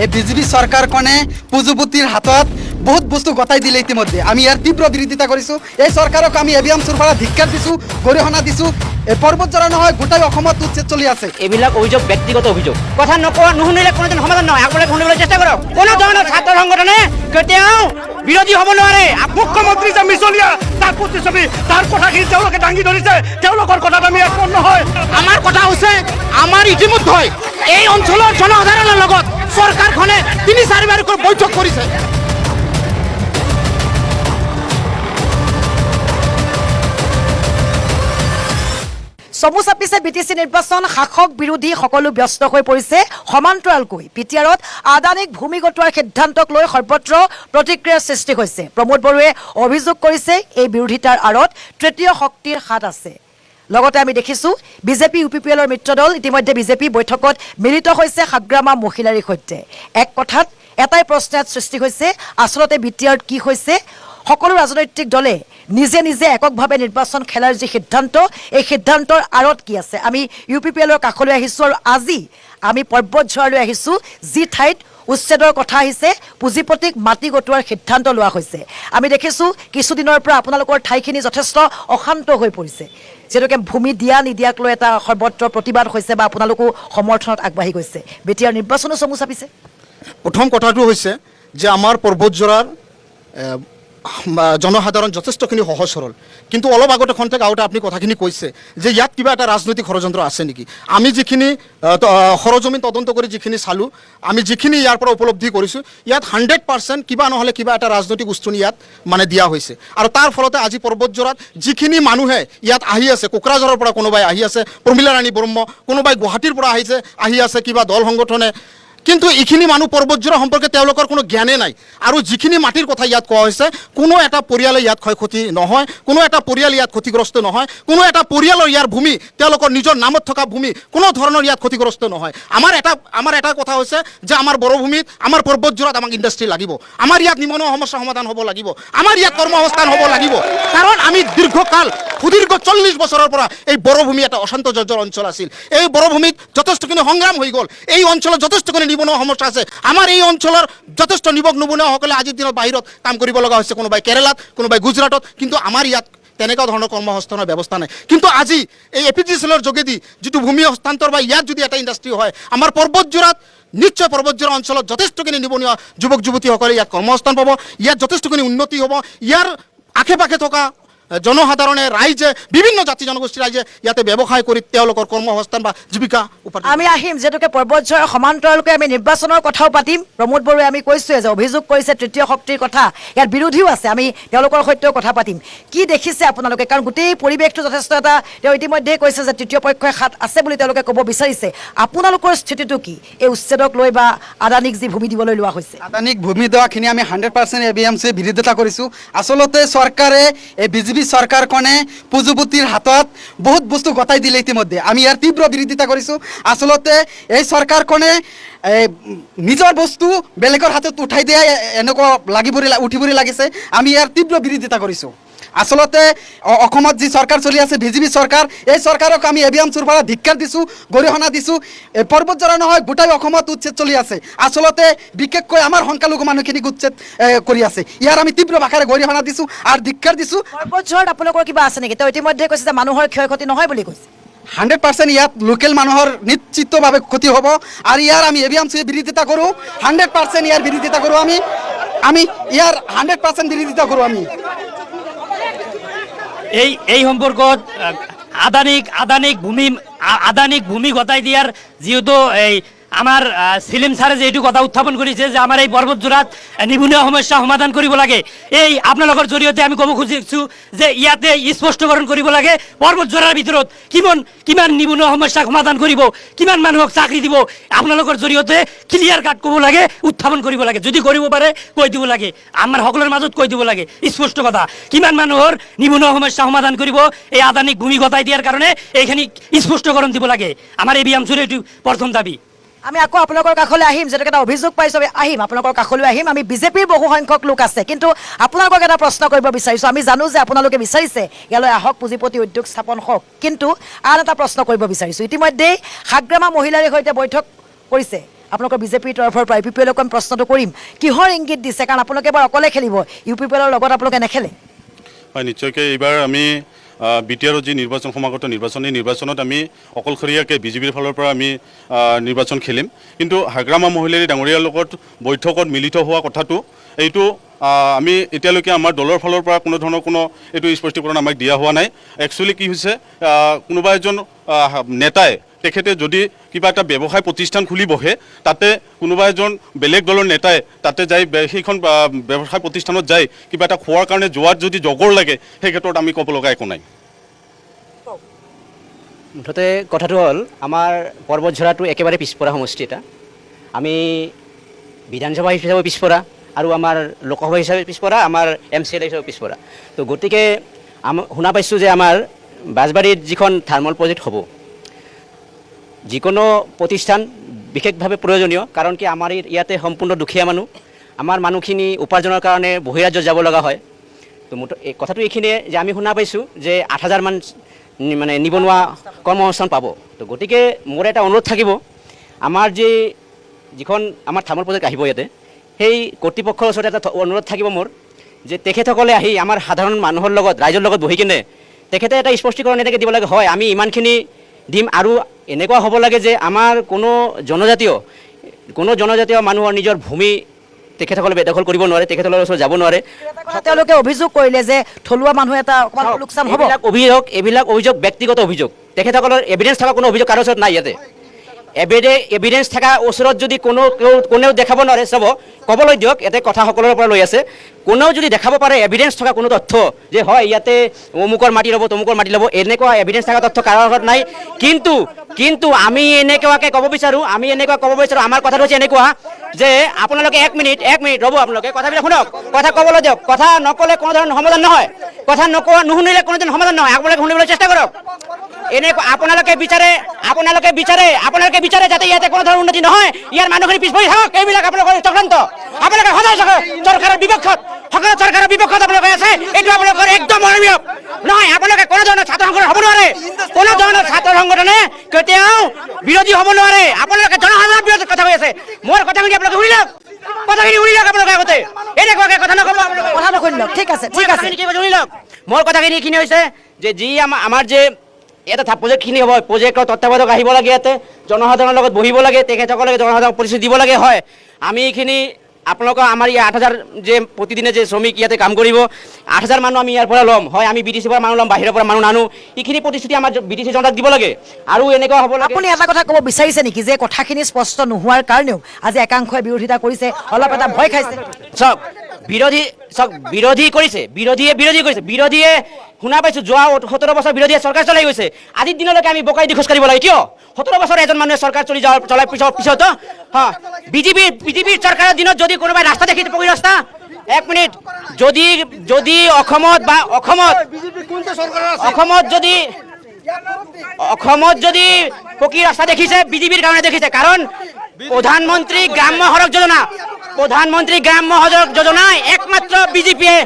এই বিজেপি চৰকাৰখনে পুঁজিপতিৰ হাতত বহুত বস্তু গতাই দিলে ইতিমধ্যে আমি ইয়াৰ তীব্ৰ বিৰোধিতা কৰিছোঁ এই চৰকাৰক আমি এবিএমচিৰ পৰা ধিক্কাৰ দিছোঁ গৰিহণা দিছোঁ এই পৰ্বতজৰা নহয় গোটেই অসমত উচ্ছেদ চলি আছে এইবিলাক অভিযোগ ব্যক্তিগত অভিযোগ কথা নকোৱা নুশুনিলে কোনোদিন সমাধান নহয় আগলৈ শুনিবলৈ চেষ্টা কৰক কোনো ধৰণৰ ছাত্ৰ সংগঠনে কেতিয়াও বিৰোধী হ'ব নোৱাৰে মুখ্যমন্ত্ৰী যে মিছলীয়া তাৰ প্ৰতিচ্ছবি তাৰ কথাখিনি তেওঁলোকে দাঙি ধৰিছে তেওঁলোকৰ কথাত আমি একমত নহয় আমাৰ কথা হৈছে আমাৰ ইতিমধ্যে এই অঞ্চলৰ জনসাধাৰণৰ লগত চৰকাৰখনে ৩-৪বাৰকৈ বৈঠক কৰিছে চমু চাপিছে বিটিচি নিৰ্বাচন শাসক বিৰোধী সকলো ব্যস্ত হৈ পৰিছে সমান্তৰালকৈ পিটিআৰত আদানীক ভূমি গটোৱাৰ সিদ্ধান্তক লৈ সৰ্বত্ৰ প্ৰতিক্ৰিয়াৰ সৃষ্টি হৈছে প্ৰমোদ বড়োৱে অভিযোগ কৰিছে এই বিৰোধিতাৰ আঁৰত তৃতীয় শক্তিৰ হাত আছে লগতে আমি দেখিছোঁ বিজেপি ইউপিপিএলৰ মিত্ৰদল ইতিমধ্যে বিজেপি বৈঠকত মিলিত হৈছে সাগ্ৰামা মহিলাৰ সৈতে এক কথাত এটাই প্ৰশ্নৰ সৃষ্টি হৈছে আচলতে বিটিআৰত কি হৈছে সকলো ৰাজনৈতিক দলে নিজে নিজে এককভাৱে নিৰ্বাচন খেলাৰ যি সিদ্ধান্ত এই সিদ্ধান্তৰ আঁৰত কি আছে আমি ইউপিপিএলৰ কাষলৈ আহিছোঁ আৰু আজি আমি পৰ্বতঝৰালৈ আহিছোঁ যি ঠাইত উচ্ছেদৰ কথা আহিছে পুঁজিপতিক মাটি গটোৱাৰ সিদ্ধান্ত লোৱা হৈছে আমি দেখিছোঁ কিছুদিনৰ পৰা আপোনালোকৰ ঠাইখিনি যথেষ্ট অশান্ত হৈ পৰিছে যেনেকৈ ভূমি দিয়া নিদিয়াক লৈ এটা সৰ্বত্ৰ প্ৰতিবাদ হৈছে বা আপোনালোকো সমৰ্থনত আগবাঢ়ি গৈছে বিটিআৰ নিৰ্বাচনো চমু চাপিছে প্ৰথম কথাটো হৈছে যে আমাৰ পৰ্বতঝৰাৰ জনসাধাৰণ যথেষ্টখিনি সহজ সৰল কিন্তু অলপ আগতে খন্তেক আগতে আপুনি কথাখিনি কৈছে যে ইয়াত কিবা এটা ৰাজনৈতিক ষড়যন্ত্ৰ আছে নেকি আমি যিখিনি সৰজমিন তদন্ত কৰি যিখিনি চালোঁ আমি যিখিনি ইয়াৰ পৰা উপলব্ধি কৰিছোঁ ইয়াত 100% কিবা নহ'লে কিবা এটা ৰাজনৈতিক উস্তুনি ইয়াত মানে দিয়া হৈছে আৰু তাৰ ফলতে আজি পৰ্বতঝৰাত যিখিনি মানুহে ইয়াত আহি আছে কোকৰাঝাৰৰ পৰা কোনোবাই আহি আছে প্ৰমীলা ৰাণী ব্ৰহ্ম কোনোবাই গুৱাহাটীৰ পৰা আহি আছে কিবা দল সংগঠনে কিন্তু এইখিনি মানুহ পৰ্বতঝৰা সম্পৰ্কে তেওঁলোকৰ কোনো জ্ঞানে নাই আৰু যিখিনি মাটিৰ কথা ইয়াত কোৱা হৈছে কোনো এটা পৰিয়ালে ইয়াত ক্ষয়ক্ষতি নহয় কোনো এটা পৰিয়াল ইয়াত ক্ষতিগ্ৰস্ত নহয় কোনো এটা পৰিয়ালৰ ইয়াৰ ভূমি তেওঁলোকৰ নিজৰ নামত থকা ভূমি কোনো ধৰণৰ ইয়াত ক্ষতিগ্ৰস্ত নহয় আমাৰ এটা কথা হৈছে যে আমাৰ বড়োভূমিত আমাৰ পৰ্বতঝৰাত আমাক ইণ্ডাষ্ট্ৰী লাগিব আমাৰ ইয়াত নিবনুৱা সমস্যা সমাধান হ'ব লাগিব আমাৰ ইয়াত কৰ্মসংস্থান হ'ব লাগিব কাৰণ আমি দীৰ্ঘকাল সুদীৰ্ঘ 40 বছৰৰ পৰা এই বড়োভূমি এটা অশান্ত জৰ্জৰ অঞ্চল আছিল এই বড়োভূমিত যথেষ্টখিনি সংগ্ৰাম হৈ গ'ল এই অঞ্চলত যথেষ্টখিনি নিবনুৱা সমস্যা আছে আমাৰ এই অঞ্চলৰ যথেষ্ট নিবনুৱাসকলে আজিৰ দিনত বাহিৰত কাম কৰিব লগা হৈছে কোনোবাই কেৰালাত কোনোবাই গুজৰাটত কিন্তু আমাৰ ইয়াত তেনেকুৱা ধৰণৰ কৰ্মসংস্থাপনৰ ব্যৱস্থা নাই কিন্তু আজি এই এপিজিচিএলৰ যোগেদি যিটো ভূমি হস্তান্তৰ বা ইয়াত যদি এটা ইণ্ডাষ্ট্ৰী হয় আমাৰ পৰ্বতঝৰাত নিশ্চয় পৰ্বতঝৰা অঞ্চলত যথেষ্টখিনি নিবনুৱা যুৱক যুৱতীসকলে ইয়াত কৰ্মসংস্থান পাব ইয়াত যথেষ্টখিনি উন্নতি হ'ব ইয়াৰ আশে পাশে থকা জনসাধাৰণে ৰাইজে বিভিন্ন জাতি জনগোষ্ঠী ৰাইজে ইয়াতে ব্যৱসায় কৰি তেওঁলোকৰ কৰ্মসংস্থান বা জীৱিকা উপাৰ্জন আমি আহিম যেতুকে পৰ্বতঝৰাৰ সমান্তৰালকৈ আমি নিৰ্বাচনৰ কথাও পাতিম প্ৰমোদ বড়োৱে আমি কৈছোৱে যে অভিযোগ কৰিছে তৃতীয় শক্তিৰ কথা ইয়াৰ বিৰোধীও আছে আমি তেওঁলোকৰ সৈতেও কথা পাতিম কি দেখিছে আপোনালোকে কাৰণ গোটেই পৰিৱেশটো যথেষ্ট এটা তেওঁ ইতিমধ্যে কৈছে যে তৃতীয় পক্ষই হাত আছে বুলি তেওঁলোকে ক'ব বিচাৰিছে আপোনালোকৰ স্থিতিটো কি এই উচ্ছেদক লৈ বা আদানীক যি ভূমি দিবলৈ লোৱা হৈছে আদানীক ভূমি দেওয়াখিনি আমি 100% এবিএমচি বিৰোধিতা কৰিছোঁ আচলতে চৰকাৰে এই বিজেপি চৰকাৰখনে পুঁজিপতিৰ হাতত বহুত বস্তু গতাই দিলে ইতিমধ্যে আমি ইয়াৰ তীব্ৰ বিৰোধিতা কৰিছোঁ আচলতে এই চৰকাৰখনে নিজৰ বস্তু বেলেগৰ হাতত উঠাই দিয়া এনেকুৱা উঠিবলৈ লাগিছে আমি ইয়াৰ তীব্ৰ বিৰোধিতা কৰিছোঁ আচলতে অসমত যি চৰকাৰ চলি আছে বিজেপি চৰকাৰ এই চৰকাৰক আমি এবিএমচিৰ পৰা ধিক্কাৰ দিছোঁ গৰিহণা দিছোঁ পৰ্বতঝৰা নহয় গোটেই অসমত উচ্ছেদ চলি আছে আচলতে বিশেষকৈ আমাৰ সংখ্যালঘু মানুহখিনিক উচ্ছেদ কৰি আছে ইয়াৰ আমি তীব্ৰ ভাষাৰে গৰিহণা দিছোঁ আৰু ধিক্কাৰ দিছোঁ পৰ্বতঝৰাত আপোনালোকৰ কিবা আছে নেকি তেওঁ ইতিমধ্যে কৈছে যে মানুহৰ ক্ষয়ক্ষতি নহয় বুলি কৈছে 100% ইয়াত লোকেল মানুহৰ নিশ্চিতভাৱে ক্ষতি হ'ব আৰু ইয়াৰ আমি এবিএমচি বিৰোধিতা কৰোঁ 100% ইয়াৰ বিৰোধিতা কৰোঁ আমি ইয়াৰ 100% বিৰোধিতা কৰোঁ আমি এই সম্পৰ্কত আদানিক ভূমি গতাই দিয়াৰ যিহেতু এই আমাৰ সিলিম ছাৰে যে এইটো কথা উত্থাপন কৰিছে যে আমাৰ এই পৰ্বতঝৰাত নিবনুৱা সমস্যা সমাধান কৰিব লাগে এই আপোনালোকৰ জৰিয়তে আমি ক'ব খুজিছোঁ যে ইয়াতে স্পষ্টকৰণ কৰিব লাগে পৰ্বতঝৰাৰ ভিতৰত কিমান নিবনুৱা সমস্যা সমাধান কৰিব কিমান মানুহক চাকৰি দিব আপোনালোকৰ জৰিয়তে ক্লিয়াৰ কাট ক'ব লাগে উত্থাপন কৰিব লাগে যদি কৰিব পাৰে কৈ দিব লাগে আমাৰ সকলোৰে মাজত কৈ দিব লাগে স্পষ্ট কথা কিমান মানুহৰ নিবনুৱা সমস্যা সমাধান কৰিব এই আদানিক ভূমি গতাই দিয়াৰ কাৰণে এইখিনি স্পষ্টকৰণ দিব লাগে আমাৰ এবিএমচিৰ এইটো প্ৰথম দাবী আমি আকৌ আপোনালোকৰ কাষলৈ আহিম যেনেকৈ এটা অভিযোগ পাইছোঁ আহিম আপোনালোকৰ কাষলৈ আহিম আমি বিজেপিৰ বহু সংখ্যক লোক আছে কিন্তু আপোনালোকক এটা প্ৰশ্ন কৰিব বিচাৰিছোঁ আমি জানো যে আপোনালোকে বিচাৰিছে ইয়ালৈ আহক পুঁজিপতি উদ্যোগ স্থাপন হওক কিন্তু আন এটা প্ৰশ্ন কৰিব বিচাৰিছোঁ ইতিমধ্যেই সাগ্ৰামা মহিলাৰ সৈতে বৈঠক কৰিছে আপোনালোকৰ বিজেপিৰ তৰফৰ পৰা UPPLক আমি প্ৰশ্নটো কৰিম কিহৰ ইংগিত দিছে কাৰণ আপোনালোকে এবাৰ অকলে খেলিব UPPLৰ লগত আপোনালোকে নেখেলে হয় নিশ্চয়কৈ এইবাৰ আমি BTR যি নিৰ্বাচন সমাগত নিৰ্বাচন এই নিৰ্বাচনত আমি অকলশৰীয়াকৈ বিজেপিৰ ফালৰ পৰা আমি নিৰ্বাচন খেলিম কিন্তু হাগ্ৰামা মহিলাৰী ডাঙৰীয়াৰ লগত বৈঠকত মিলিত হোৱা কথাটো এইটো আমি এতিয়ালৈকে আমাৰ দলৰ ফালৰ পৰা কোনো ধৰণৰ কোনো এইটো স্পষ্টীকৰণ আমাক দিয়া হোৱা নাই একচুৱেলি কি হৈছে কোনোবা এজন নেতাই তেখেতে যদি কিবা এটা ব্যৱসায় প্ৰতিষ্ঠান খুলি বহে তাতে কোনোবা এজন বেলেগ দলৰ নেতাই তাতে যাই সেইখন ব্যৱসায় প্ৰতিষ্ঠানত যাই কিবা এটা খোৱাৰ কাৰণে যোৱাত যদি জগৰ লাগে সেই ক্ষেত্ৰত আমি ক'ব লগা একো নাই মুঠতে কথাটো হ'ল আমাৰ পৰ্বতঝৰাটো একেবাৰে পিছপৰা সমষ্টি এটা আমি বিধানসভা হিচাপে পিছপৰা আৰু আমাৰ লোকসভা হিচাপে পিছপৰা আমাৰ MCL হিচাপে পিছপৰা তো গতিকে শুনা পাইছোঁ যে আমাৰ বাঁশবাৰীত যিখন থাৰ্মেল প্ৰজেক্ট হ'ব যিকোনো প্ৰতিষ্ঠান বিশেষভাৱে প্ৰয়োজনীয় কাৰণ কি আমাৰ ইয়াতে সম্পূৰ্ণ দুখীয়া মানুহ আমাৰ মানুহখিনি উপাৰ্জনৰ কাৰণে বহিৰাজ্যত যাব লগা হয় তো কথাটো এইখিনিয়ে যে আমি শুনা পাইছোঁ যে 8,000 মান মানে নিবনুৱা কৰ্মসংস্থাপন পাব তো গতিকে মোৰ এটা অনুৰোধ থাকিব আমাৰ যিখন আমাৰ থাৰ্মেল প্ৰজেক্ট আহিব ইয়াতে সেই কৰ্তৃপক্ষৰ ওচৰত এটা অনুৰোধ থাকিব মোৰ যে তেখেতসকলে আহি আমাৰ সাধাৰণ মানুহৰ লগত ৰাইজৰ লগত বহি কিনে তেখেতে এটা স্পষ্টীকৰণ এনেকৈ দিব লাগে হয় আমি ইমানখিনি দিম আৰু এনেকুৱা হ'ব লাগে যে আমাৰ কোনো জনজাতীয় মানুহৰ নিজৰ ভূমি তেখেতসকলে বেদখল কৰিব নোৱাৰে তেখেতসকলৰ ওচৰত যাব নোৱাৰে তেওঁলোকে অভিযোগ কৰিলে যে থলুৱা মানুহ এটা অকমান লোকচান হ'ব এইবিলাক অভিযোগ ব্যক্তিগত অভিযোগ তেখেতসকলৰ এভিডেন্স থকা কোনো অভিযোগ কাৰো ওচৰত নাই ইয়াতে এভিডেন্স থকা ওচৰত যদি কোনেও দেখাব নোৱাৰে চাব ক'বলৈ দিয়ক ইয়াতে কথা সকলোৰে পৰা লৈ আছে কোনেও যদি দেখাব পাৰে এভিডেন্স থকা কোনো তথ্য যে হয় ইয়াতে অমুকৰ মাটি ল'ব তমুকৰ মাটি ল'ব এনেকুৱা এভিডেন্স থকা তথ্য কাৰো ওচৰত নাই কিন্তু আমি এনেকুৱাকৈ ক'ব বিচাৰোঁ আমাৰ কথাটো হৈছে এনেকুৱা যে আপোনালোকে এক মিনিট ৰ'ব আপোনালোকে কথাবিলাক শুনক কথা ক'বলৈ দিয়ক কথা নক'লে কোনো ধৰণৰ সমাধান নহয় কথা নুশুনিলে কোনো ধৰণৰ সমাধান নহয় আপোনালোকে শুনিবলৈ চেষ্টা কৰক এনেকুৱা আপোনালোকে বিচাৰে যাতে ইয়াতে কোনো ধৰণৰ উন্নতি নহয় ইয়াৰ মানুহখিনি পিছ পৰি থাকক এইবিলাক আপোনালোকৰ চক্ৰান্ত আপোনালোকে সদায় চৰকাৰৰ বিপক্ষত আপোনালোকে আছে এইটো আপোনালোকৰ একদম অনিয়ম নহয় আপোনালোকে কোনো ধৰণৰ ছাত্ৰ সংগঠন হ'ব নোৱাৰে কোনো ধৰণৰ ছাত্ৰ সংগঠনে কেতিয়াও বিৰোধী হ'ব নোৱাৰে আপোনালোকে জনসাধাৰণৰ বিৰোধত কথা কৈ আছে মোৰ কথাখিনি আপোনালোকে শুনি লওক আপোনালোকে আগতে এনেকুৱাকৈ কথা নক'ব কথা নকৰি লওক ঠিক আছে শুনি লওক মোৰ কথাখিনি এইখিনি হৈছে যে যি আমাৰ যে এটা প্ৰজেক্টখিনি হ'ব প্ৰজেক্টৰ তত্ত্বাৱধায়ক আহিব লাগে ইয়াতে জনসাধাৰণৰ লগত বহিব লাগে তেখেতসকলে জনসাধাৰণক প্ৰতিশ্ৰুতি দিব লাগে হয় আমি এইখিনি আপোনালোকৰ আমাৰ ইয়াত 8,000 যে প্ৰতিদিনে যে শ্ৰমিক ইয়াতে কাম কৰিব 8,000 মানুহ আমি ইয়াৰ পৰা ল'ম হয় আমি BTCৰ পৰা মানুহ ল'ম বাহিৰৰ পৰা মানুহ নানো এইখিনি প্ৰতিশ্ৰুতি আমাৰ BTC জনতাক দিব লাগে আৰু এনেকুৱা হ'ব লাগে আপুনি এটা কথা ক'ব বিচাৰিছে নেকি যে কথাখিনি স্পষ্ট নোহোৱাৰ কাৰণেও আজি একাংশই বিৰোধিতা কৰিছে অলপ এটা ভয় খাইছে চাওক বিৰোধী কৰিছে বিৰোধীয়ে শুনা পাইছোঁ যোৱা 17 বছৰ বিৰোধীয়ে চৰকাৰ চলাই গৈছে আজিৰ দিনলৈকে আমি বকাই দি খোজকাঢ়িব লাগে কিয় 17 বছৰ এজন মানুহে চৰকাৰ চলাই পিছতো বিজেপিৰ চৰকাৰৰ দিনত যদি কোনোবাই ৰাস্তা দেখি পকী ৰাস্তা এক মিনিট যদি অসমত যদি পকী ৰাস্তা দেখিছে বিজেপিৰ কাৰণে দেখিছে কাৰণ প্ৰধানমন্ত্ৰী গ্ৰাম্য সড়ক যোজনা একমাত্ৰ বিজেপিয়ে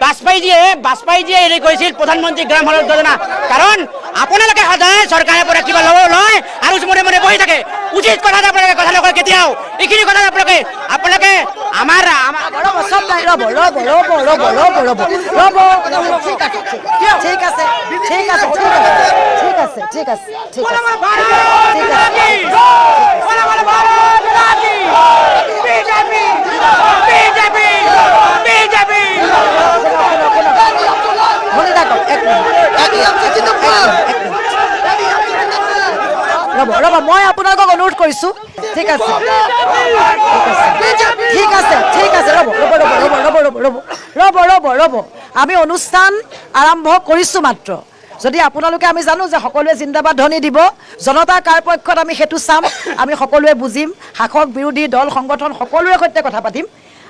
বাজপেয়ীজীয়ে হেৰি কৰিছিল প্ৰধানমন্ত্ৰী গ্ৰাম সড়ক যোজনা কাৰণ আপোনালোকে সদায় চৰকাৰৰ পৰা কিবা লয় আৰু মনে বহি থাকে উচিত কথা আপোনালোকে কথা নকয় কেতিয়াও এইখিনি কথা আপোনালোকে আমাৰ ঠিক আছে ৰ'ব মই আপোনালোকক অনুৰোধ কৰিছোঁ ঠিক আছে ৰ'ব আমি অনুষ্ঠান আৰম্ভ কৰিছোঁ মাত্ৰ যদি আপোনালোকে আমি জানো যে সকলোৱে জিন্দাবাদ ধ্বনি দিব জনতা কাৰ পক্ষত আমি সেইটো চাম আমি সকলোৱে বুজিম শাসক বিৰোধী দল সংগঠন সকলোৰে সৈতে কথা পাতিম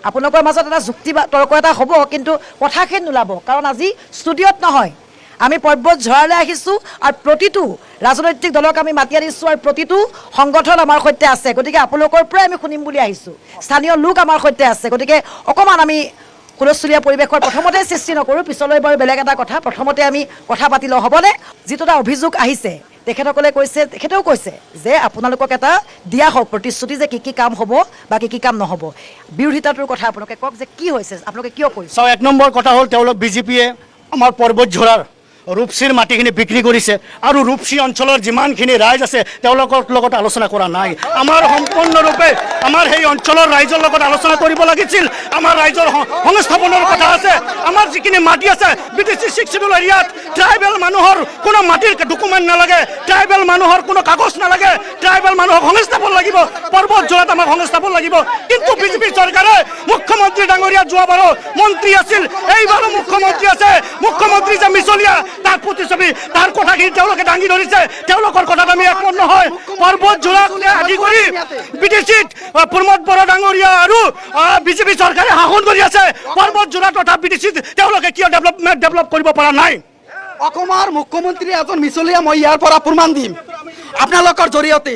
আপোনালোকৰ মাজত এটা যুক্তি বা তৰ্ক এটা হ'ব কিন্তু কথাখিনি নোলাব কাৰণ আজি ষ্টুডিঅ'ত নহয় আমি পৰ্বতঝৰালৈ আহিছোঁ আৰু প্ৰতিটো ৰাজনৈতিক দলক আমি মাতি আনিছোঁ আৰু প্ৰতিটো সংগঠন আমাৰ সৈতে আছে গতিকে আপোনালোকৰ পৰাই আমি শুনিম বুলি আহিছোঁ স্থানীয় লোক আমাৰ সৈতে আছে গতিকে অকণমান আমি হুলস্থুলীয়া পৰিৱেশৰ প্ৰথমতে সৃষ্টি নকৰোঁ পিছলৈ বাৰু বেলেগ এটা কথা প্ৰথমতে আমি কথা পাতি লওঁ হ'বনে যিটো এটা অভিযোগ আহিছে তেখেতসকলে কৈছে, তেখেতেও কৈছে যে আপোনালোকক এটা দিয়া হওক প্ৰতিশ্ৰুতি যে কি কাম হ'ব বা কি কাম নহ'ব। বিৰোধিতাটোৰ কথা আপোনালোকে কওক যে কি হৈছে, আপোনালোকে কিয় কৰিছে? চাওক, 1 নম্বৰ কথা হ'ল তেওঁলোক বিজেপিয়ে আমাৰ পৰ্বতঝৰাৰ ৰূপসীৰ মাটিখিনি বিক্ৰী কৰিছে আৰু ৰূপসী অঞ্চলৰ যিমানখিনি ৰাইজ আছে তেওঁলোকৰ লগত আলোচনা কৰা নাই। আমাৰ সম্পূৰ্ণৰূপে আমাৰ সেই অঞ্চলৰ ৰাইজৰ লগত আলোচনা কৰিব লাগিছিল। আমাৰ ৰাইজৰ সংস্থাপনৰ কথা আছে। আমাৰ যিখিনি মাটি আছে BTC 6 শিডিউল এৰিয়াত ট্ৰাইবেল মানুহৰ কোনো মাটিৰ ডকুমেণ্ট নালাগে, ট্ৰাইবেল মানুহৰ কোনো কাগজ নালাগে, ট্ৰাইবেল মানুহক সংস্থাপন লাগিব, পৰ্বতঝৰাত আমাক সংস্থাপন লাগিব। কিন্তু বিজেপি চৰকাৰে মুখ্যমন্ত্ৰী ডাঙৰীয়া যোৱাবাৰো মন্ত্ৰী আছিল, এইবাৰো মুখ্যমন্ত্ৰী আছে। মুখ্যমন্ত্ৰী যে মিছলীয়া তাৰ প্ৰতিচ্ছবি, তাৰ কথাখিনি তেওঁলোকে দাঙি ধৰিছে। তেওঁলোকৰ কথাত আমি একমত নহয়। পৰ্বতঝৰাক আদি কৰি BTCত প্ৰমোদ বড়ো ডাঙৰীয়া আৰু বিজেপি চৰকাৰে শাসন কৰি আছে। পৰ্বতঝৰা তথা BTCত তেওঁলোকে কিয় ডেভেলপ কৰিব পৰা নাই? অসমৰ মুখ্যমন্ত্ৰী এজন মিছলীয়া, মই ইয়াৰ পৰা প্ৰমাণ দিম আপোনালোকৰ জৰিয়তে।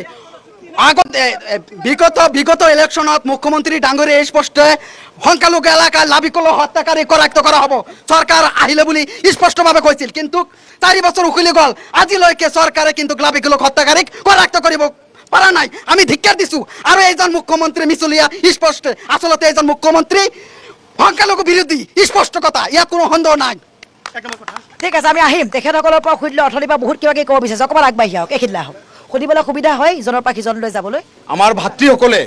বিগত ইলেকশ্যনত মুখ্যমন্ত্ৰী ডাঙৰীয়া স্পষ্টে সংখ্যালঘু এলেকাৰ লাবিকল হত্যাকাৰী কৰায়ত্ব কৰা হ'ব চৰকাৰ আহিলে বুলি স্পষ্টভাৱে কৈছিল। কিন্তু 4 বছৰ উকলি গ'ল, আজিলৈকে চৰকাৰে কিন্তু লাবিকল হত্যাকাৰীক কৰায়ত্ব কৰিব পৰা নাই। আমি ধিক্কাৰ দিছোঁ। আৰু এইজন মুখ্যমন্ত্ৰী মিছলীয়া স্পষ্ট, আচলতে এইজন মুখ্যমন্ত্ৰী সংখ্যালঘু বিৰোধী, স্পষ্ট কথা, ইয়াত কোনো সন্দেহ নাই। ঠিক আছে, আমি আহিম তেখেতসকলৰ পৰা সুধিলে। অথনিৰ পৰা বহুত কিবা কিবি ক'ব বিচাৰিছে, অকণমান আগবাঢ়ি আহক, এইখিনিলে আহক, সুধিবলৈ সুবিধা হয় ইজনৰ পৰা সিজনলৈ যাবলৈ। আমাৰ ভাতৃসকলে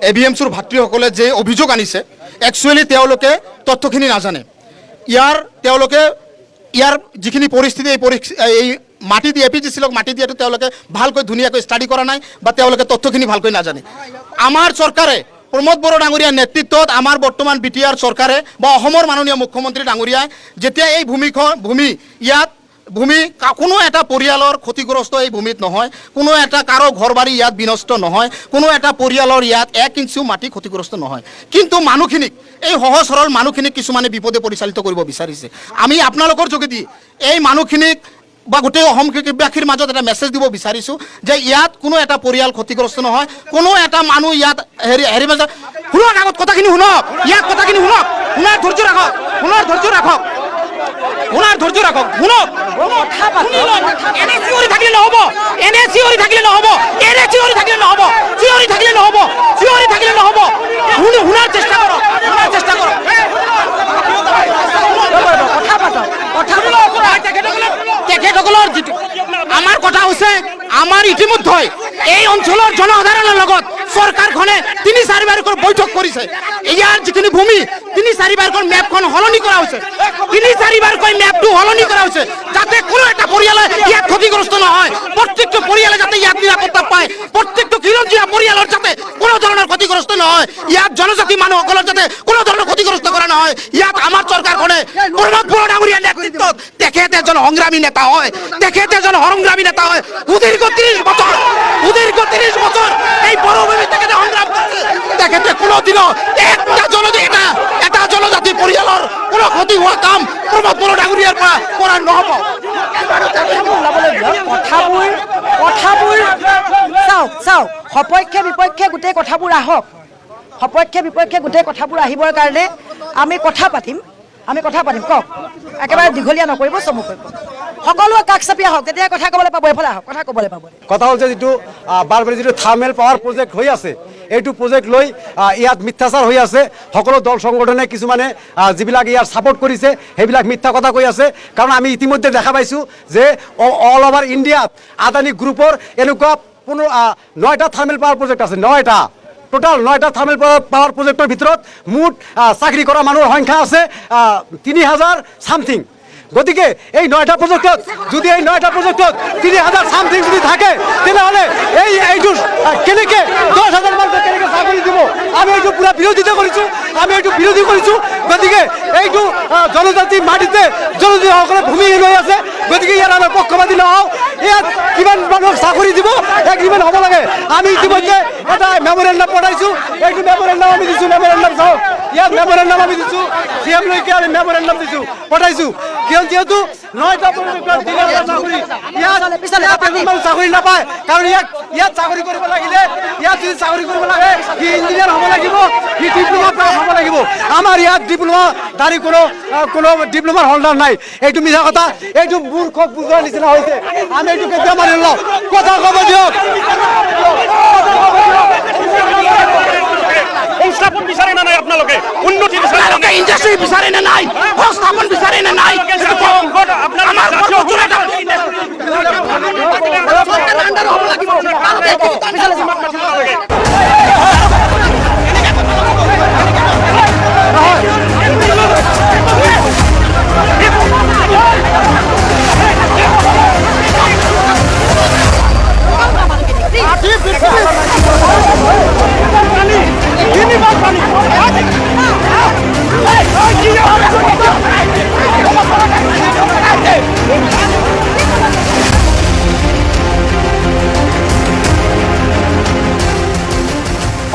ABMCৰ ভাতৃসকলে যে অভিযোগ আনিছে, একচুৱেলি তেওঁলোকে তথ্যখিনি নাজানে। তেওঁলোকে ইয়াৰ যিখিনি পৰিস্থিতি, এই মাটি দি APTCক মাটি দিয়াটো তেওঁলোকে ভালকৈ ধুনীয়াকৈ ষ্টাডি কৰা নাই বা তেওঁলোকে তথ্যখিনি ভালকৈ নাজানে। আমাৰ চৰকাৰে প্ৰমোদ বড়ো ডাঙৰীয়াৰ নেতৃত্বত আমাৰ বৰ্তমান BTR চৰকাৰে বা অসমৰ মাননীয় মুখ্যমন্ত্ৰী ডাঙৰীয়াই যেতিয়া এই ভূমি কোনো এটা পৰিয়ালৰ ক্ষতিগ্ৰস্ত এই ভূমিত নহয়, কোনো এটা কাৰো ঘৰ বাৰী ইয়াত বিনষ্ট নহয়, কোনো এটা পৰিয়ালৰ ইয়াত 1 ইঞ্চিও মাটি ক্ষতিগ্ৰস্ত নহয়। কিন্তু মানুহখিনিক, এই সহজ সৰল মানুহখিনিক কিছুমানে বিপদে পৰিচালিত কৰিব বিচাৰিছে। আমি আপোনালোকৰ যোগেদি এই মানুহখিনিক বা গোটেই অসমবাসীৰ মাজত এটা মেছেজ দিব বিচাৰিছোঁ যে ইয়াত কোনো এটা পৰিয়াল ক্ষতিগ্ৰস্ত নহয়, কোনো এটা মানুহ ইয়াত শুনক, আগত কথাখিনি শুনক, ইয়াত কথাখিনি শুনক, শুনাৰ ধৈৰ্য ৰাখক, শুনাৰ ধৈৰ্য ৰাখক, শুনাৰ ধৈৰ্য ৰাখক, শুনক। এনে চিঞৰি থাকিলে নহ'ব, এনে চিঞৰি থাকিলে নহ'ব, এনে চিঞৰি থাকিলে নহ'ব, চিঞৰি থাকিলে নহ'ব, চিঞৰি থাকিলে নহ'ব, শুনাৰ চেষ্টা কৰক, শুনাৰ চেষ্টা কৰক। তেখেতসকলৰ যিটো আমাৰ কথা হৈছে, আমাৰ ইতিমধ্যে এই অঞ্চলৰ জনসাধাৰণৰ লগত চৰকাৰখনে 3-4 বাৰকৈ বৈঠক কৰিছে। ইয়াৰ যিখিনি ভূমি 3-4 বাৰকৈ মেপখন সলনি কৰা হৈছে, 3-4 বাৰকৈ মেপটো সলনি কৰা হৈছে যাতে কোনো এটা পৰিয়ালে ইয়াত ক্ষতিগ্ৰস্ত নহয়, প্ৰত্যেকটো পৰিয়ালে যাতে ইয়াত নিৰাপত্তা পায়, প্ৰত্যেকটো খিলঞ্জীয়া পৰিয়ালৰ যাতে কোনো ধৰণৰ ক্ষতিগ্ৰস্ত নহয়, ইয়াত জনজাতি মানুহসকলৰ যাতে কোনো ধৰণৰ ক্ষতিগ্ৰস্ত কৰা নহয়। ইয়াত আমাৰ চৰকাৰখনে প্ৰমোদ বড়ো ডাঙৰীয়াৰ নেতৃত্বত, তেখেত এজন সংগ্ৰামী নেতা হয়, তেখেত এজন সংগ্ৰামী নেতা হয়। সুদীৰ্ঘ 30 বছৰ এই বড়োভূমি তেখেতে সংগ্ৰাম কৰিছে। তেখেতে কোনোদিনও এটা জনজাতি পৰিয়ালৰ কোনো ক্ষতি হোৱা কাম প্ৰমোদ বড়ো ডাঙৰীয়াৰ পৰা কৰা নহ'ব। কথাবোৰ চাওক, সপক্ষে বিপক্ষে গোটেই কথাবোৰ আহক, সপক্ষে বিপক্ষে গোটেই কথাবোৰ আহিবৰ কাৰণে আমি কথা পাতিম, কওক, একেবাৰে দীঘলীয়া নকৰিব, চমু কৰিব, সকলোৱে কাষ চাপি আহক, তেতিয়া কথা ক'বলৈ পাব, এইফালে আহক, কথা ক'বলৈ পাব। কথা হ'ল যে যিটো বাৰবাৰী যিটো থাৰ্মেল পাৱাৰ প্ৰজেক্ট হৈ আছে, এইটো প্ৰজেক্ট লৈ ইয়াত মিথ্যাচাৰ হৈ আছে। সকলো দল সংগঠনে কিছুমানে যিবিলাক ইয়াৰ ছাপোৰ্ট কৰিছে সেইবিলাক মিথ্যা কথা কৈ আছে। কাৰণ আমি ইতিমধ্যে দেখা পাইছোঁ যে অল অভাৰ ইণ্ডিয়াত আদানী গ্ৰুপৰ এনেকুৱা 9টা থাৰ্মেল পাৱাৰ প্ৰজেক্ট আছে, 9টা টোটাল 9টা থাৰ্মেল পাৱাৰ প্ৰজেক্টৰ ভিতৰত মুঠ চাকৰি কৰা মানুহৰ সংখ্যা আছে 3000 ছামথিং। গতিকে এই 9টা প্ৰজেক্টত যদি 3000 ছামথিং যদি থাকে, তেনেহ'লে এইটো কেনেকৈ 10,000 মানুহে কেনেকৈ চাকৰি দিব? আমি এইটো পুৰা বিৰোধিতা কৰিছোঁ, গতিকে এইটো জনজাতি মাটিতে জনজাতিসকলে ভূমি লৈ আছে। গতিকে ইয়াত আমি পক্ষপাতি নহওঁ, ইয়াত কিমান মানুহক চাকৰি দিব এগ্ৰিমেণ্ট হ'ব লাগে। আমি ইতিমধ্যে এটা মেমৰেণ্ডাম পঠাইছোঁ, এইটো মেমৰেণ্ডাম আমি দিছোঁ, মেমৰেণ্ডাম চাওক, ইয়াত মেমৰেণ্ডাম আমি দিছোঁ, CM লৈকে আমি মেমৰেণ্ডাম পঠাইছোঁ। যেহেতু 9টা প্ৰজেক্টত 3000 চাকৰি, ইয়াত চাকৰি নাপায়। কাৰণ ইয়াত চাকৰি কৰিব লাগিলে, ইয়াত যদি চাকৰি কৰিব লাগে সি ইঞ্জিনিয়াৰ হ'ব লাগিব, সি ডিপ্ল'মা পাছ হ'ব লাগিব। আমাৰ ইয়াত ডিপ্লোমাধাৰী কোনো ডিপ্লোমাৰ হোল্ডাৰ নাই। এইটো মিছা কথা, এইটো মূৰ্খ বুজোৱাৰ নিচিনা হৈছে। আমি এইটো কেতিয়া মানি লওঁ? কথা ক'ব দিয়ক। সংস্থাপন বিচাৰে না নাই আপোনালোকে? উন্নতি বিচাৰে না নাই? ইণ্ডাষ্ট্ৰী বিচাৰে নে নাই? সংস্থাপন বিচাৰে নে নাই?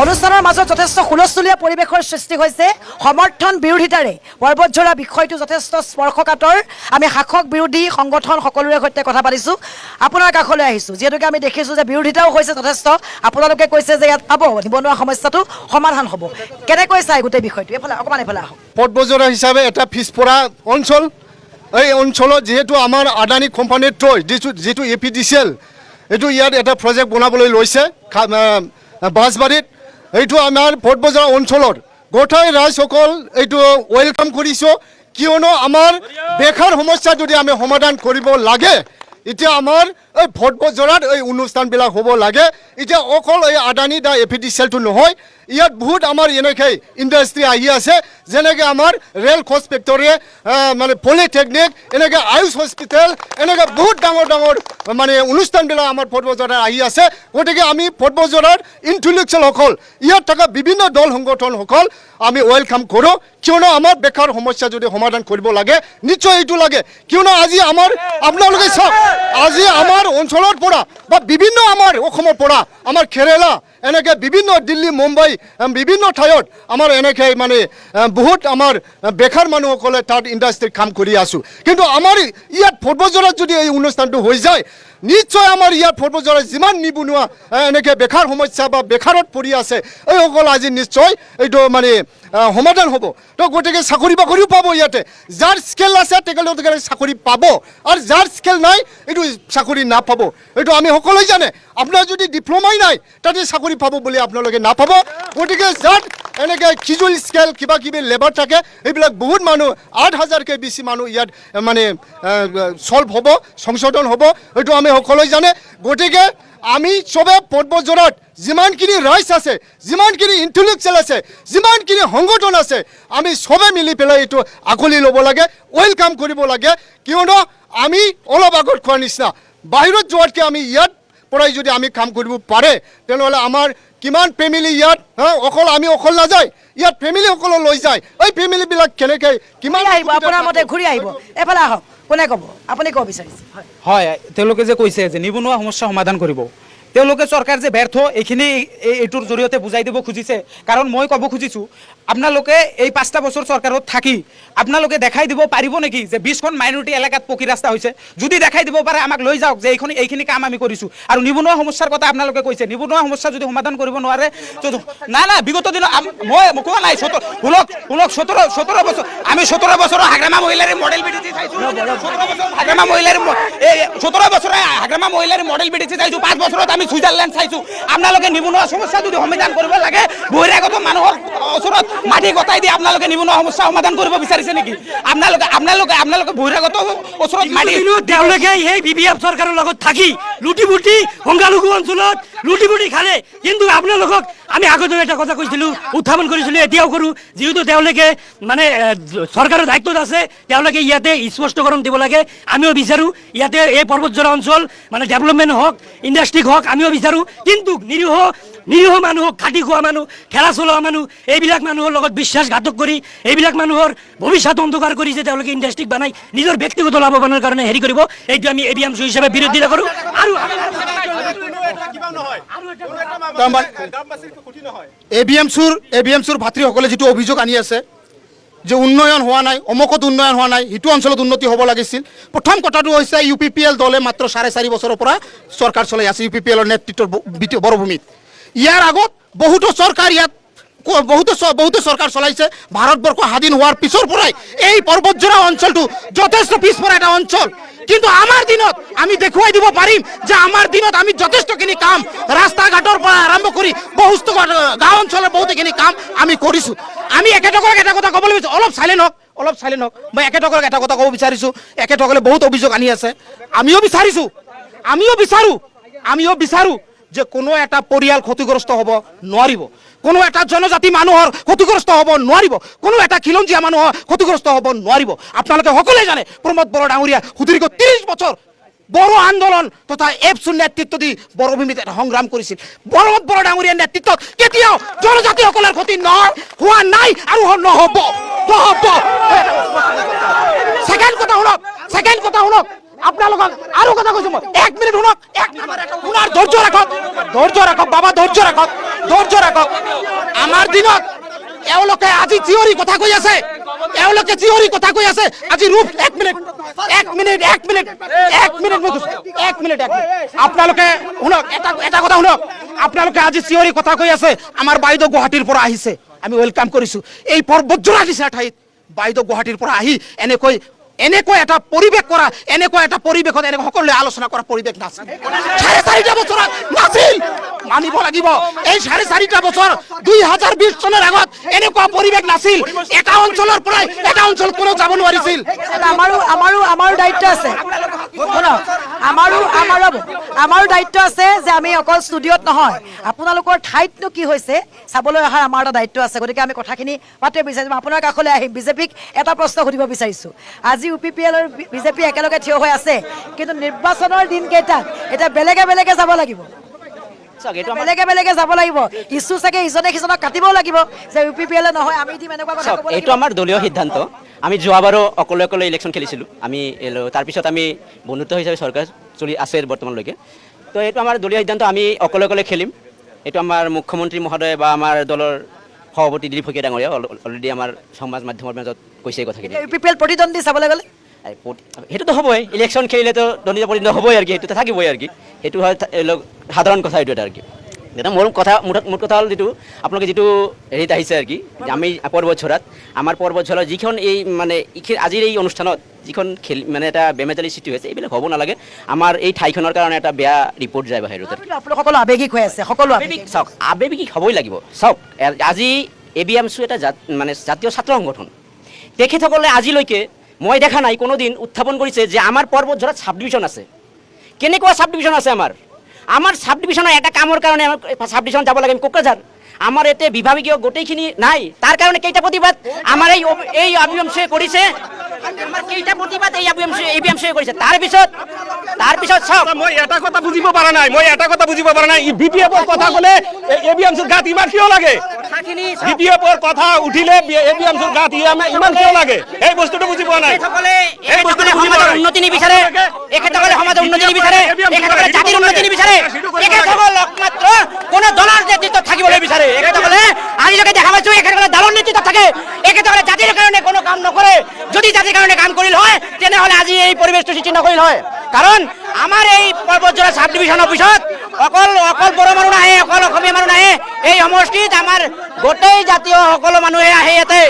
অনুষ্ঠানৰ মাজত যথেষ্ট হুলস্থুলীয়া পৰিৱেশৰ সৃষ্টি হৈছে। সমৰ্থন বিৰোধিতাৰে পৰ্বতঝৰা বিষয়টো যথেষ্ট স্পৰ্শকাতৰ। আমি শাসক বিৰোধী সংগঠন সকলোৰে সৈতে কথা পাতিছোঁ। আপোনাৰ কাষলৈ আহিছোঁ, যিহেতুকে আমি দেখিছোঁ যে বিৰোধিতাও হৈছে যথেষ্ট। আপোনালোকে কৈছে যে ইয়াত পাব, নিবনুৱা সমস্যাটো সমাধান হ'ব। কেনেকৈ চাই গোটেই বিষয়টো? এইফালে অকণমান এইফালে আহক। পটবজৰা হিচাপে এটা পিছপৰা অঞ্চল। এই অঞ্চলত যিহেতু আমাৰ আদানী কোম্পানীৰ থ্ৰই যিটো APDCL, এইটো ইয়াত এটা প্ৰজেক্ট বনাবলৈ লৈছে বাঁশবাৰীত। এইটো আমাৰ পটবজৰা অঞ্চলৰ গোটেই ৰাইজসকল এইটো ৱেলকাম কৰিছোঁ, কিয়নো আমাৰ বেকাৰ সমস্যা যদি আমি সমাধান কৰিব লাগে, এতিয়া আমাৰ এই পটবজৰাত এই অনুষ্ঠানবিলাক হ'ব লাগে। এতিয়া অকল এই আদানী বা APDCLটো নহয়, ইয়াত বহুত আমাৰ এনেকৈ ইণ্ডাষ্ট্ৰী আহি আছে, যেনেকৈ আমাৰ ৰেল কোচ ফেক্টৰী, মানে পলিটেকনিক, এনেকৈ আয়ুষ হস্পিটেল, এনেকৈ বহুত ডাঙৰ ডাঙৰ মানে অনুষ্ঠানবিলাক আমাৰ পটবজৰাত আহি আছে। গতিকে আমি পটবজৰাৰ ইণ্টেলেকচুৱেলসকল, ইয়াত থকা বিভিন্ন দল সংগঠনসকল আমি ৱেলকাম কৰোঁ, কিয়নো আমাৰ বেকাৰ সমস্যা যদি সমাধান কৰিব লাগে, নিশ্চয় এইটো লাগে। কিয়নো আজি আমাৰ আপোনালোকে চাওক, আজি আমাৰ অঞ্চলৰ পৰা বা বিভিন্ন আমাৰ অসমৰ পৰা, আমাৰ কেৰেলা, এনেকৈ বিভিন্ন দিল্লী, মুম্বাই, বিভিন্ন ঠাইত আমাৰ এনেকৈ মানে বহুত আমাৰ বেকাৰ মানুহসকলে তাত ইণ্ডাষ্ট্ৰীত কাম কৰি আছোঁ। কিন্তু আমাৰ ইয়াত পটবজৰাত যদি এই অনুষ্ঠানটো হৈ যায়, নিশ্চয় আমাৰ ইয়াত পটবজৰাত যিমান নিবনুৱা এনেকৈ বেকাৰ সমস্যা বা বেকাৰত পৰি আছে, এইসকল আজি নিশ্চয় এইটো মানে সমাধান হ'ব। তো গতিকে চাকৰি বাকৰিও পাব ইয়াতে। যাৰ স্কেল আছে তেখেতলোকে চাকৰি পাব, আৰু যাৰ স্কেল নাই এইটো চাকৰি নাপাব। এইটো আমি সকলোৱে জানে। আপোনাৰ যদি ডিপ্ল'মাই নাই, তাতে চাকৰি পাব বুলি আপোনালোকে নাপাব। গতিকে যাৰ এনেকৈ খিজুল স্কেল কিবা কিবি লেবাৰ থাকে, এইবিলাক বহুত মানুহ 8,000কৈ বেছি মানুহ ইয়াত মানে ছল্ভ হ'ব, সংশোধন হ'ব, এইটো আমি সকলোৱে জানে। গতিকে আমি চবে পটবজৰাত যিমানখিনি ৰাইজ আছে, যিমানখিনি ইণ্টেলেকচুৱেল আছে, যিমানখিনি সংগঠন আছে, আমি চবে মিলি পেলাই এইটো আঁকোৱালি ল'ব লাগে, ৱেলকাম কৰিব লাগে। কিয়নো আমি অলপ আগত খোৱাৰ নিচিনা বাহিৰত যোৱাতকৈ আমি ইয়াত পৰাই যদি আমি কাম কৰিব পাৰে, তেনেহ'লে আমাৰ কিমান ফেমিলি ইয়াত অকল আমি অকল নাযায়, ইয়াত ফেমিলিসকলো লৈ যায়। এই ফেমিলিবিলাক কেনেকৈ কিমান আহিব আপোনাৰ মতে ঘূৰি আহিব? এইফালে আহক, কোনে ক'ব? আপুনি ক'ব বিচাৰিছে? হয়, তেওঁলোকে যে কৈছে যে নিবনুৱা সমস্যা সমাধান কৰিব, তেওঁলোকে চৰকাৰ যে ব্যৰ্থ এইখিনি এইটোৰ জৰিয়তে বুজাই দিব খুজিছে। কাৰণ মই ক'ব খুজিছোঁ, আপোনালোকে এই 5টা বছৰ চৰকাৰত থাকি আপোনালোকে দেখাই দিব পাৰিব নেকি যে 20খন মাইনৰিটি এলেকাত পকী ৰাস্তা হৈছে? যদি দেখাই দিব পাৰে, আমাক লৈ যাওক যে এইখিনি কাম আমি কৰিছোঁ। আৰু নিবনুৱা সমস্যাৰ কথা আপোনালোকে কৈছে, নিবনুৱা সমস্যা যদি সমাধান কৰিব নোৱাৰে, না বিগত দিনত মই কোৱা নাই, 17 বছৰ আমি 17 বছৰৰ হাগ্ৰামা মহিলাৰ মডেল বিডিচি চাইছোঁ, 17 বছৰ হাগ্ৰামা মহিলাৰ 17 বছৰে হাগ্ৰামা মহিলাৰ মডেল বিডিচি চাইছোঁ, 5 বছৰত আমি ছুইজাৰলেণ্ড চাইছোঁ। আপোনালোকে নিবনুৱা সমস্যা যদি সমাধান কৰিব লাগে, বহিৰাগত মানুহৰ ওচৰত মাটি গতাই দি আপোনালোকে নিবনুৱা সমস্যা সমাধান কৰিব বিচাৰিছে নেকি? আপোনালোকে বহিৰাগত ওচৰত মাটি, তেওঁলোকে এই BPF চৰকাৰৰ লগত থাকি লুটি-বুটি সংখ্যালঘু অঞ্চলত লুটি-বুটি খালে। কিন্তু আপোনালোকক আমি আগতেও এটা কথা কৈছিলোঁ, উত্থাপন কৰিছিলোঁ, এতিয়াও কৰোঁ। যিহেতু তেওঁলোকে মানে চৰকাৰৰ দায়িত্বত আছে, তেওঁলোকে ইয়াতে স্পষ্টকৰণ দিব লাগে। আমিও বিচাৰোঁ ইয়াতে এই পৰ্বতজৰা অঞ্চল মানে ডেভেলপমেণ্ট হওক, ইণ্ডাষ্ট্ৰি হওক, আমিও বিচাৰোঁ। কিন্তু নিৰীহ মানুহক, খাটি খোৱা মানুহ, ঠেলা চলোৱা মানুহ, এইবিলাক মানুহৰ লগত বিশ্বাসঘাতক কৰি, এইবিলাক মানুহৰ ভৱিষ্যত অন্ধকাৰ কৰি যে তেওঁলোকে ইণ্ডাষ্ট্ৰি বনাই নিজৰ ব্যক্তিগত লাভৱানৰ কাৰণে হেৰি কৰিব, এইটো আমি ABMC হিচাপে বিৰোধিতা কৰোঁ। আৰু ABMCৰ ভাতৃসকলে যিটো অভিযোগ আনি আছে যে উন্নয়ন হোৱা নাই, অমুকত উন্নয়ন হোৱা নাই, সিটো অঞ্চলত উন্নতি হ'ব লাগিছিল। প্ৰথম কথাটো হৈছে UPPL দলে মাত্ৰ 4.5 বছৰৰ পৰা চৰকাৰ চলাই আছে, UPPLৰ নেতৃত্বৰ বৰভূমিত। ইয়াৰ আগত বহুতো চৰকাৰ ইয়াত বহুতে চৰকাৰ চলাইছে। ভাৰতবৰ্ষ স্বাধীন হোৱাৰ পিছৰ পৰাই এই পৰ্বতজোৰা অঞ্চলটো যথেষ্ট পিছপৰা এটা অঞ্চল, কিন্তু আমাৰ দিনত আমি দেখুৱাই দিব পাৰিম যে আমাৰ দিনত আমি যথেষ্টখিনি কাম ৰাস্তা ঘাটৰ পৰা আৰম্ভ কৰি বহুত গাঁও অঞ্চলৰ বহুতখিনি কাম আমি কৰিছোঁ। আমি এখেতসকলক এটা কথা ক'বলৈ বিচাৰিছোঁ, অলপ চাইলেণ্ট হওক। মই এখেতসকলক এটা কথা ক'ব বিচাৰিছোঁ, এখেতসকলে বহুত অভিযোগ আনি আছে। আমিও বিচাৰোঁ যে কোনো এটা পৰিয়াল ক্ষতিগ্ৰস্ত হ'ব নোৱাৰিব, কোনো এটা জনজাতি মানুহৰ ক্ষতিগ্ৰস্ত হ'ব নোৱাৰিব, কোনো এটা খিলঞ্জীয়া মানুহৰ ক্ষতিগ্ৰস্ত হ'ব নোৱাৰিব। আপোনালোকে সকলোৱে জানে প্ৰমোদ বড়ো ডাঙৰীয়া সুদীৰ্ঘ 30 বছৰ বড়ো আন্দোলন তথা এপছুৰ নেতৃত্ব দি বড়োভূমিত এটা সংগ্ৰাম কৰিছিল। প্ৰমোদ বড়ো ডাঙৰীয়াৰ নেতৃত্বত কেতিয়াও জনজাতিসকলৰ ক্ষতি হোৱা নাই আৰু নহ'ব। ছেকেণ্ড কথা শুনক, আপোনালোকক আৰু কথা কৈছো মই, 1 মিনিট শুনক, শুনাৰ ধৈৰ্য ৰাখক বাবা, ধৈৰ্য ৰাখক। আমাৰ দিনত এওঁলোকে আজি থিয়ৰী কথা কৈ আছে, আজি ৰূপ 1 মিনিট আপোনালোকে শুনক, এটা কথা শুনক, আপোনালোকে আজি থিয়ৰী কথা কৈ আছে। আমাৰ বাইদেউ গুৱাহাটীৰ পৰা আহিছে, আমি ৱেলকাম কৰিছোঁ। এই পৰ্বতজোৰা নিচিনা ঠাইত বাইদেউ গুৱাহাটীৰ পৰা আহি এনেকৈ এটা পৰিৱেশ কৰা, এনেকুৱা এটা পৰিৱেশত এনেকৈ সকলোৱে আলোচনা কৰা পৰিৱেশ নাছিল। 4.5 বছৰত নাছিল, মানিব লাগিব। এই 4.5 বছৰ 2020 চনৰ আগত এনেকুৱা পৰিৱেশ নাছিল। এটা অঞ্চলৰ পৰাই এটা অঞ্চল কোনো যাব নোৱাৰিছিল। আমাৰো দায়িত্ব আছে, আমাৰো দায়িত্ব আছে যে আমি অকল ষ্টুডিঅ'ত নহয়, আপোনালোকৰ ঠাইতনো কি হৈছে চাবলৈ অহাৰ আমাৰ এটা দায়িত্ব আছে। গতিকে আমি কথাখিনি পাতিব বিচাৰিছোঁ। আপোনাৰ কাষলৈ আহিম, বিজেপিক এটা প্ৰশ্ন সুধিব বিচাৰিছোঁ। আজি UPPL আৰু বিজেপি একেলগে থিয় হৈ আছে, কিন্তু নিৰ্বাচনৰ দিনকেইটাত এতিয়া বেলেগে যাব লাগিব, বেলেগে যাব লাগিব। ইছ্যু চাগে ইজনে সিজনক কাটিবও লাগিব যে UPPL নহয় আমি দিম, এনেকুৱা কথা ক'ব লাগিব। এইটো আমাৰ দলীয় সিদ্ধান্ত। আমি যোৱাবাৰো অকলে ইলেকশ্যন খেলিছিলোঁ। আমি তাৰপিছত আমি বন্ধুত্ব হিচাপে চৰকাৰ চলি আছে বৰ্তমানলৈকে। তো এইটো আমাৰ দলীয় সিদ্ধান্ত, আমি অকলে খেলিম। এইটো আমাৰ মুখ্যমন্ত্ৰী মহোদয় বা আমাৰ দলৰ সভাপতি দিলীপ শইকীয়া ডাঙৰীয়া অলৰেডি আমাৰ সমাজ মাধ্যমৰ মাজত কৈছে এই কথাখিনি। UPPL প্ৰতিদ্বন্দ্বী চাবলৈ গ'লে সেইটোতো হ'বই, ইলেকশ্যন খেলিলেতো দণ্ডিত প্ৰতিদ্বন্দ্বী হ'বই আৰু কি, সেইটোতো থাকিবই আৰু কি। সেইটো হয় সাধাৰণ কথা, এইটো এটা আৰু কি। এটা মোৰ কথা হ'ল যিটো আপোনালোকে যিটো হেৰিত আহিছে আৰু কি, আমি আমাৰ পৰ্বতঝৰাত যিখন এই মানে আজিৰ এই অনুষ্ঠানত যিখন মানে এটা বেমেজালি সৃষ্টি হৈছে, এইবিলাক হ'ব নালাগে। আমাৰ এই ঠাইখনৰ কাৰণে এটা বেয়া ৰিপৰ্ট যায় বাহিৰত। সকলো আৱেগিক হৈ আছে, সকলো চাওক, আৱেগিক হ'বই লাগিব। চাওক, আজি ABMC এটা মানে জাতীয় ছাত্ৰ সংগঠন, তেখেতসকলে আজিলৈকে মই দেখা নাই কোনোদিন উত্থাপন কৰিছে যে আমাৰ পৰ্বতঝৰাত সাব ডিভিজন আছে। কেনেকুৱা সাব ডিভিজন আছে আমাৰ সাব ডিভিজনৰ এটা কামৰ কাৰণে সাব ডিভিজন যাব লাগে কোকৰাঝাৰ। আমাৰ ইয়াতে বিভাগীয় গোটেইখিনি নাই, তাৰ কাৰণে কেইটা প্ৰতিবাদ আমাৰ এই ABMC কৰিছে, আমাৰ কেইটা প্ৰতিবাদ এই ABMC কৰিছে। তাৰপিছত চাওক, মই এটা কথা বুজিব পৰা নাই, BPF-ৰ কথা ক'লে ABMC-ৰ গাত ইমান কিয় লাগে? BPF-ৰ কথা উঠিলে ABMC-ৰ গাত ইমান কিয় লাগে? এই বস্তুটো বুজি পোৱা নাই। উন্নতি নিবিচাৰে, এখেতসকলে সমাজৰ উন্নতি নিবিচাৰে, এখেতসকলে জাতিৰ উন্নতি নিবিচাৰে, এখেতসকলক মাত্ৰ কোনো দলৰ নেতৃত্বত থাকিবলৈ বিচাৰে। এখেতসকলে আজিলৈকে দেখা পাইছোঁ এখেতসকলে দলৰ নেতৃত্বত থাকে, এখেতসকলে জাতিৰ কাৰণে কোনো কাম নকৰে। যদি জাতিৰ কাৰণে কাম কৰিল হয় তেনেহ'লে আজি এই পৰিৱেশটো সৃষ্টি নকৰিল হয়। কাৰণ আমাৰ এই পৰ্বতজোৰা সাব ডিভিজনৰ পিছত অকল বড়ো মানুহ নাহে, অকল অসমীয়া মানুহ নাহে, এই সমষ্টিত আমাৰ গোটেই জাতীয় সকলো মানুহে আহে ইয়াতে।